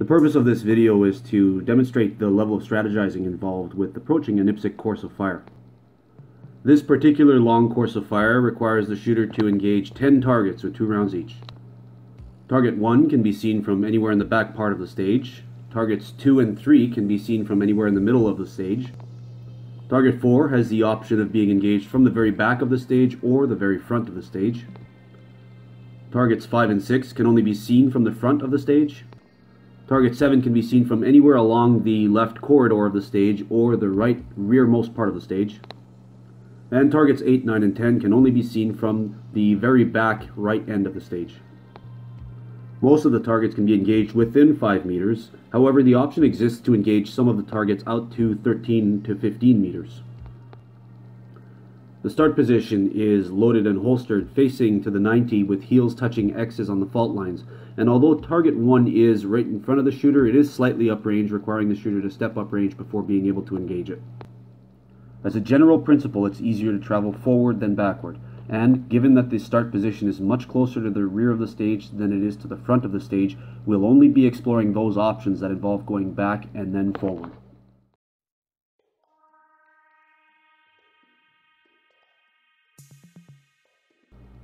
The purpose of this video is to demonstrate the level of strategizing involved with approaching an IPSC course of fire. This particular long course of fire requires the shooter to engage 10 targets with 2 rounds each. Target 1 can be seen from anywhere in the back part of the stage. Targets 2 and 3 can be seen from anywhere in the middle of the stage. Target 4 has the option of being engaged from the very back of the stage or the very front of the stage. Targets 5 and 6 can only be seen from the front of the stage. Target 7 can be seen from anywhere along the left corridor of the stage or the right rearmost part of the stage. And targets 8, 9, and 10 can only be seen from the very back right end of the stage. Most of the targets can be engaged within 5 meters. However, the option exists to engage some of the targets out to 13 to 15 meters. The start position is loaded and holstered facing to the 90 with heels touching X's on the fault lines. And although target 1 is right in front of the shooter, it is slightly uprange, requiring the shooter to step uprange before being able to engage it. As a general principle, it's easier to travel forward than backward. And given that the start position is much closer to the rear of the stage than it is to the front of the stage, we'll only be exploring those options that involve going back and then forward.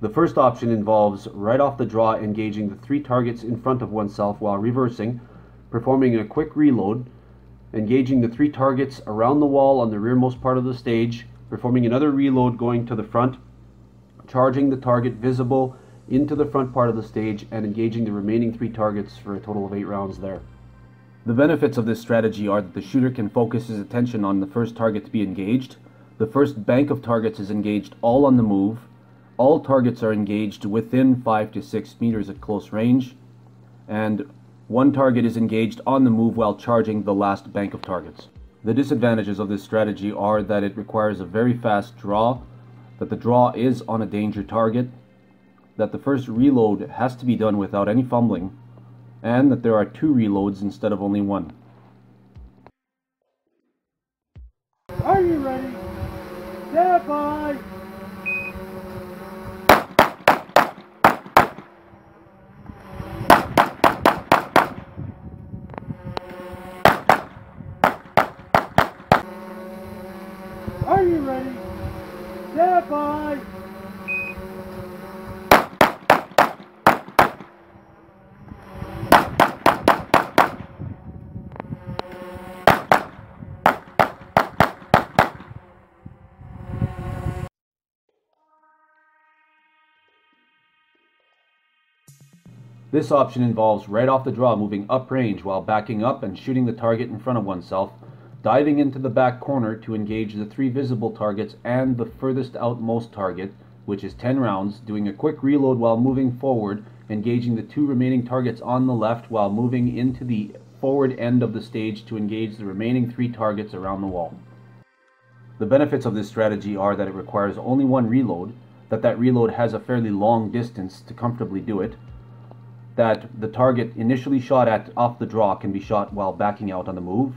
The first option involves right off the draw engaging the 3 targets in front of oneself while reversing, performing a quick reload, engaging the 3 targets around the wall on the rearmost part of the stage, performing another reload going to the front, charging the target visible into the front part of the stage, and engaging the remaining 3 targets for a total of 8 rounds there. The benefits of this strategy are that the shooter can focus his attention on the first target to be engaged. The first bank of targets is engaged all on the move. All targets are engaged within 5 to 6 meters at close range, and 1 target is engaged on the move while charging the last bank of targets. The disadvantages of this strategy are that it requires a very fast draw, that the draw is on a danger target, that the first reload has to be done without any fumbling, and that there are 2 reloads instead of only 1. Are you ready? Stand by! Are you ready? Stand by! This option involves right off the draw moving uprange while backing up and shooting the target in front of oneself, diving into the back corner to engage the 3 visible targets and the furthest outmost target, which is 10 rounds, doing a quick reload while moving forward, engaging the 2 remaining targets on the left while moving into the forward end of the stage to engage the remaining 3 targets around the wall. The benefits of this strategy are that it requires only 1 reload, that reload has a fairly long distance to comfortably do it, that the target initially shot at off the draw can be shot while backing out on the move,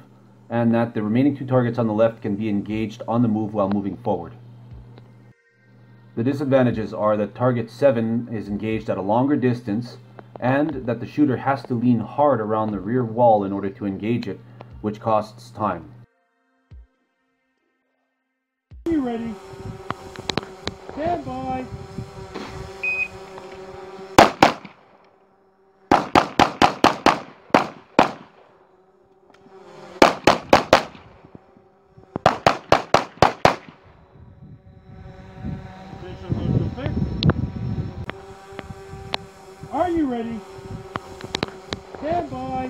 and that the remaining 2 targets on the left can be engaged on the move while moving forward. The disadvantages are that target 7 is engaged at a longer distance, and that the shooter has to lean hard around the rear wall in order to engage it, which costs time. Are you ready? Stand by! Are you ready? Stand by!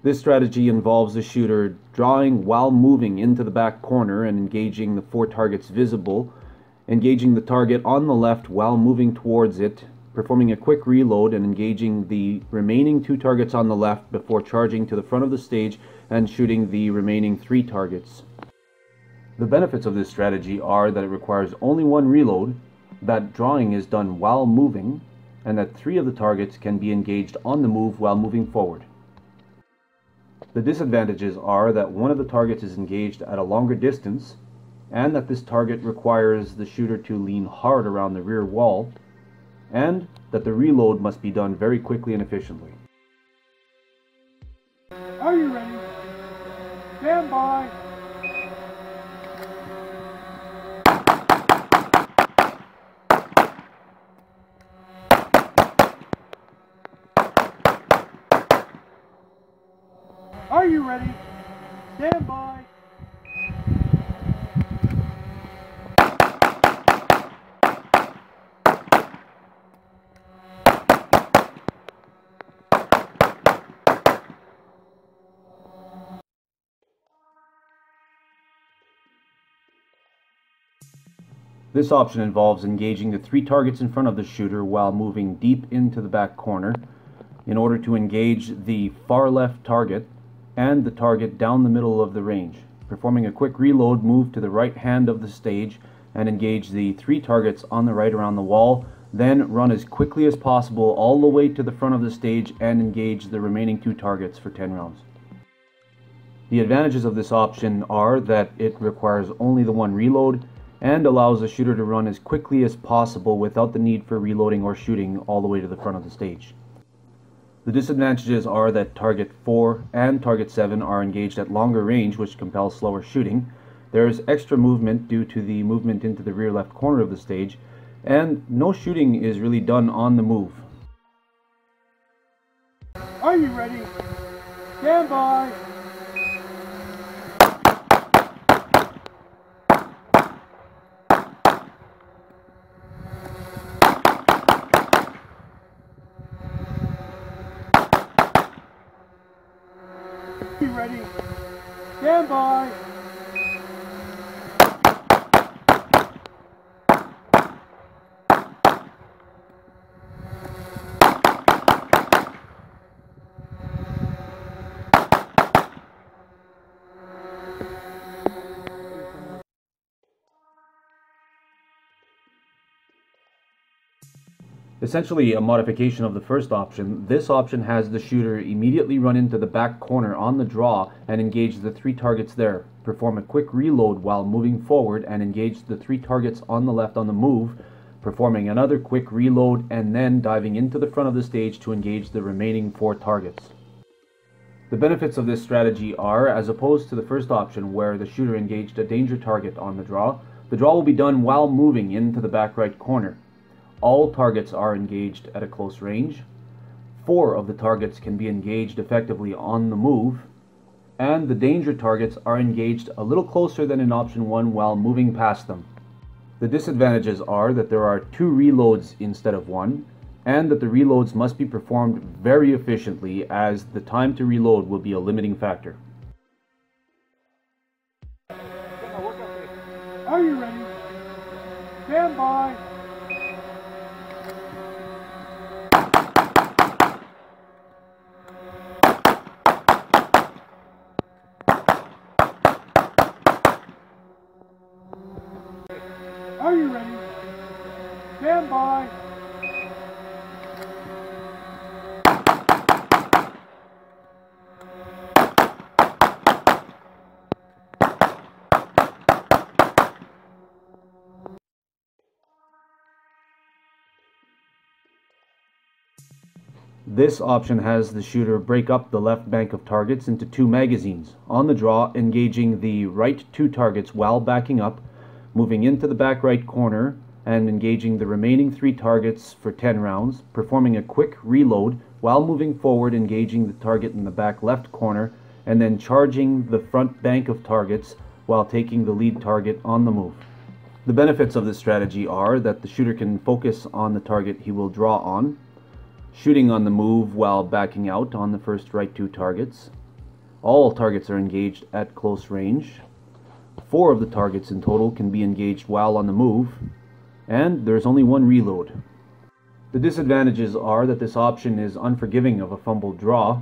This strategy involves the shooter drawing while moving into the back corner and engaging the 4 targets visible, engaging the target on the left while moving towards it, performing a quick reload and engaging the remaining 2 targets on the left before charging to the front of the stage and shooting the remaining 3 targets. The benefits of this strategy are that it requires only 1 reload, that drawing is done while moving, and that 3 of the targets can be engaged on the move while moving forward. The disadvantages are that one of the targets is engaged at a longer distance, and that this target requires the shooter to lean hard around the rear wall, and that the reload must be done very quickly and efficiently. Are you ready? Stand by. Are you ready? Stand by. This option involves engaging the 3 targets in front of the shooter while moving deep into the back corner in order to engage the far left target and the target down the middle of the range. Performing a quick reload, move to the right hand of the stage and engage the 3 targets on the right around the wall, then run as quickly as possible all the way to the front of the stage and engage the remaining 2 targets for 10 rounds. The advantages of this option are that it requires only the 1 reload and allows the shooter to run as quickly as possible without the need for reloading or shooting all the way to the front of the stage. The disadvantages are that target 4 and target 7 are engaged at longer range, which compels slower shooting. There is extra movement due to the movement into the rear left corner of the stage, and no shooting is really done on the move. Are you ready? Stand by. Are you ready? Stand by. Essentially a modification of the first option, this option has the shooter immediately run into the back corner on the draw and engage the 3 targets there, perform a quick reload while moving forward and engage the 3 targets on the left on the move, performing another quick reload and then diving into the front of the stage to engage the remaining 4 targets. The benefits of this strategy are, as opposed to the first option where the shooter engaged a danger target on the draw will be done while moving into the back right corner. All targets are engaged at a close range. 4 of the targets can be engaged effectively on the move, and the danger targets are engaged a little closer than in option 1 while moving past them. The disadvantages are that there are 2 reloads instead of 1, and that the reloads must be performed very efficiently, as the time to reload will be a limiting factor. Are you ready? Stand by. Are you ready? Stand by. This option has the shooter break up the left bank of targets into 2 magazines, on the draw engaging the right 2 targets while backing up, moving into the back right corner and engaging the remaining 3 targets for 10 rounds, performing a quick reload while moving forward engaging the target in the back left corner, and then charging the front bank of targets while taking the lead target on the move. The benefits of this strategy are that the shooter can focus on the target he will draw on, shooting on the move while backing out on the first right 2 targets. All targets are engaged at close range. 4 of the targets in total can be engaged while on the move, and there's only 1 reload. The disadvantages are that this option is unforgiving of a fumbled draw,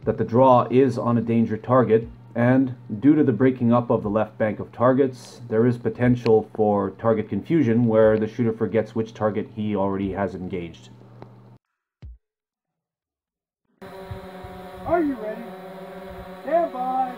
that the draw is on a danger target, and due to the breaking up of the left bank of targets, there is potential for target confusion where the shooter forgets which target he already has engaged. Are you ready? Stand by.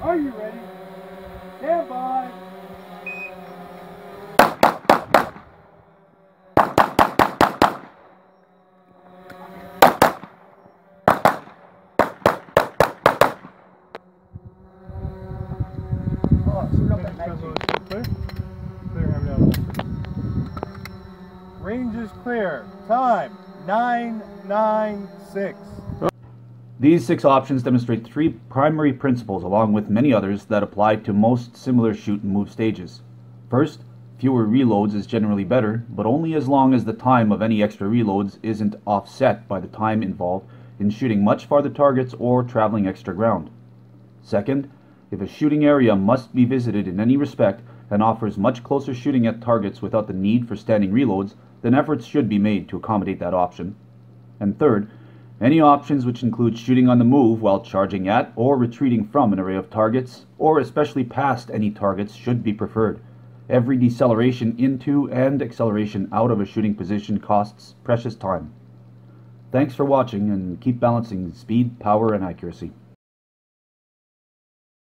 Are you ready? Stand by. Range is clear. Time 996. These 6 options demonstrate 3 primary principles along with many others that apply to most similar shoot and move stages. First, fewer reloads is generally better, but only as long as the time of any extra reloads isn't offset by the time involved in shooting much farther targets or traveling extra ground. Second, if a shooting area must be visited in any respect and offers much closer shooting at targets without the need for standing reloads, then efforts should be made to accommodate that option. And third, any options which include shooting on the move while charging at or retreating from an array of targets, or especially past any targets, should be preferred. Every deceleration into and acceleration out of a shooting position costs precious time. Thanks for watching, and keep balancing speed, power, and accuracy.